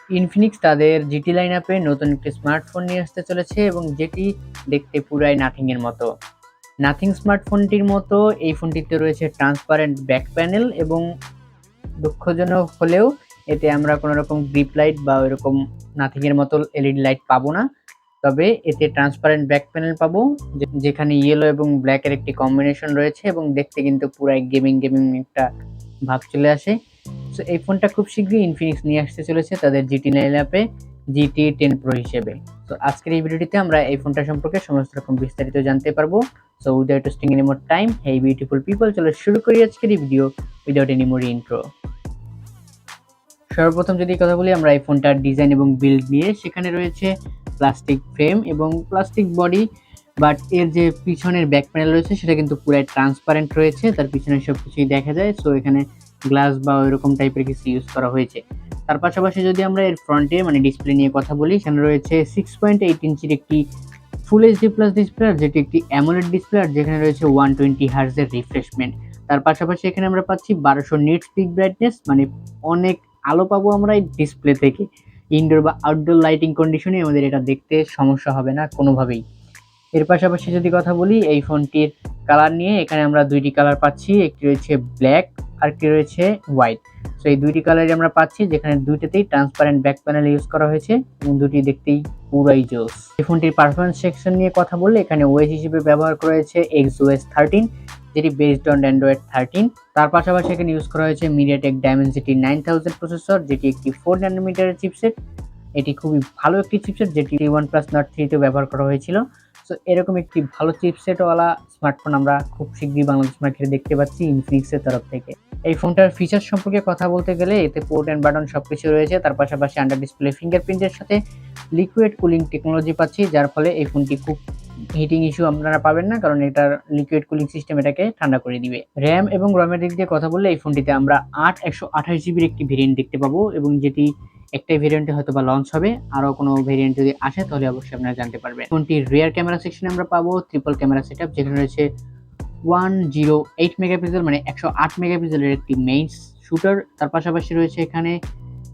Infinix তাদের GT লাইনআপে নতুন একটি স্মার্টফোন নিয়ে আসতে চলেছে এবং যেটি দেখতে পুরাই নাথিং এর মতো। নাথিং স্মার্টফোনটির মতো এই ফোনটিতে রয়েছে ট্রান্সপারেন্ট ব্যাক প্যানেল এবং দুঃখজনক হলেও এতে আমরা কোনো রকম গ্রিপ লাইট বা ওইরকম নাথিং এর মতো এলইডি লাইট পাবো না। তবে এতে ট্রান্সপারেন্ট ব্যাক প্যানেল পাবো, যেখানে ইয়েলো এবং ব্ল্যাক এর একটি কম্বিনেশন রয়েছে এবং দেখতে কিন্তু পুরাই গেমিং গেমিং একটা ভাব চলে আসে। সো এই ফোনটা খুব শীঘ্রই ইনফিনিক্স নিয়ে আসতে চলেছে তাদের জিটি লাইনআপে GT10 Pro হিসেবে। তো আজকের এই ভিডিওটিতে আমরা এই ফোনটা সম্পর্কে সমস্ত রকম বিস্তারিত জানতে পারবো। So without wasting any more time, hey beautiful people, চলো শুরু করি আজকের এই video without any more intro. সর্বপ্রথম যদি কথা বলি আমরা এই ফোনটার ডিজাইন এবং বিল্ড নিয়ে, সেখানে রয়েছে প্লাস্টিক ফ্রেম এবং প্লাস্টিক বডি, বাট এর যে পিছনের ব্যাক প্যানেল রয়েছে সেটা কিন্তু পুরাই ট্রান্সপারেন্ট রয়েছে, তার পিছনে সব কিছুই দেখা যায়। সো এখানে গ্লাস বা ওইরকম টাইপের কিছু ইউজ করা হয়েছে। তার পাশাপাশি যদি আমরা এর ফ্রন্টে মানে ডিসপ্লে নিয়ে কথা বলি, সেখানে রয়েছে 6.8 ইঞ্চির একটি ফুল এইচডি প্লাস ডিসপ্লে, যেটি একটি অ্যামোলেড ডিসপ্লে, আর যেখানে রয়েছে 120 হার্টজের রিফ্রেশমেন্ট। তার পাশাপাশি এখানে আমরা পাচ্ছি 1200 নিটস পিক ব্রাইটনেস, মানে অনেক আলো পাবো আমরা এই ডিসপ্লে থেকে। ইনডোর বা আউটডোর লাইটিং কন্ডিশনে আমাদের এটা দেখতে সমস্যা হবে না কোনোভাবেই। এর পাশাপাশি যদি কথা বলি এই ফোনটির কালার নিয়ে, এখানে আমরা দুইটি কালার পাচ্ছি, একটি রয়েছে ব্ল্যাক আর একটি রয়েছে হোয়াইট। সো এই দুইটি কালারই আমরা পাচ্ছি, যেখানে দুইটাতেই ট্রান্সপারেন্ট ব্যাক প্যানেল ইউজ করা হয়েছে এবং দুটি দেখতেই পুরাই জোস। এই ফোনটির পারফরমেন্স সেকশন নিয়ে কথা বললে, এখানে ওএস হিসেবে ব্যবহার করা হয়েছে XOS 13, যেটি বেসড অন অ্যান্ড্রয়েড 13। তার পাশাপাশি এখানে ইউজ করা হয়েছে মিডিয়াটেক ডায়মেনসিটি 9000 প্রসেসর, যেটি একটি 4 ন্যানোমিটারের চিপসেট। এটি খুবই ভালো একটি চিপসেট, যেটি OnePlus Nord 3 তে ব্যবহার করা হয়েছিল। সো এরকম একটি ভালো চিপসেটওয়ালা স্মার্টফোন আমরা খুব শীঘ্রই বাংলাদেশ মার্কেটে দেখতে পাচ্ছি ইনফিনিক্সের তরফ থেকে। এই ফোনটার ফিচার সম্পর্কে কথা বলতে গেলে, এতে পোর্ট অ্যান্ড বাটন সবকিছু রয়েছে। তার পাশাপাশি আন্ডার ডিসপ্লে ফিঙ্গারপ্রিন্টের সাথে লিকুইড কুলিং টেকনোলজি পাচ্ছি, যার ফলে এই ফোনটি খুব হিটিং ইস্যু আপনারা পাবেন না, কারণ এটার লিকুইড কুলিং সিস্টেম এটাকে ঠান্ডা করে দিবে। র্যাম এবং রমের দিক দিয়ে কথা বললে, এই ফোনটিতে আমরা 128 জিবির একটি ভেরিয়েন্ট দেখতে পাবো, এবং যেটি একটাই ভেরিয়েন্টে হয়তো বা লঞ্চ হবে, আরও কোনো ভেরিয়েন্ট যদি আসে তাহলে অবশ্যই আপনারা জানতে পারবেন। ফোনটির রিয়ার ক্যামেরা সেকশনে আমরা পাবো ট্রিপল ক্যামেরা সেটআপ, যেখানে রয়েছে 108 মেগাপিক্সেল মানে 108 মেগাপিক্সেলের একটি মেইন শুটার। তার পাশাপাশি রয়েছে এখানে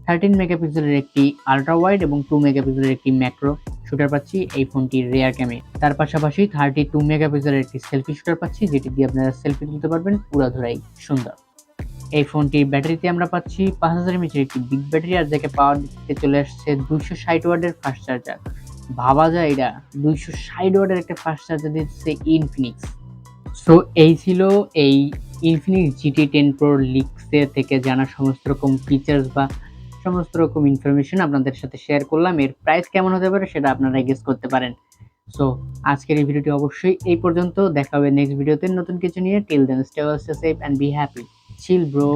13 মেগাপিক্সেলের একটি আলট্রা ওয়াইড এবং 2 মেগাপিক্সেলের একটি ম্যাক্রো শুটার পাচ্ছি এই ফোনটির রিয়ার ক্যামে। তার পাশাপাশি 32 মেগাপিক্সেলের একটি সেলফি শুটার পাচ্ছি, যেটি দিয়ে আপনারা সেলফি তুলতে পারবেন পুরাধুরাই সুন্দর। এই ফোনটির ব্যাটারিতে আমরা পাচ্ছি 5000 mAh একটি বিগ ব্যাটারি, আর যাকে পাওয়ার দিতে চলে আসছে 260 ওয়াটের ফাস্ট চার্জার। ভাবা যায় এটা 260 ওয়াটের একটা ফাস্ট চার্জার দিচ্ছে ইনফিনিক্স। সো এই ছিল এই ইনফিনিক্স GT10 Pro লিক্সের থেকে জানা সমস্ত রকম ফিচার্স বা সমস্ত রকম ইনফরমেশন আপনাদের সাথে শেয়ার করলাম। এর প্রাইস কেমন হতে পারে সেটা আপনারা গেস করতে পারেন। সো আজকের এই ভিডিওটি অবশ্যই এই পর্যন্ত, দেখা হবে নেক্সট ভিডিওতে নতুন কিছু নিয়ে। Till then stay safe and be happy. Chill bro.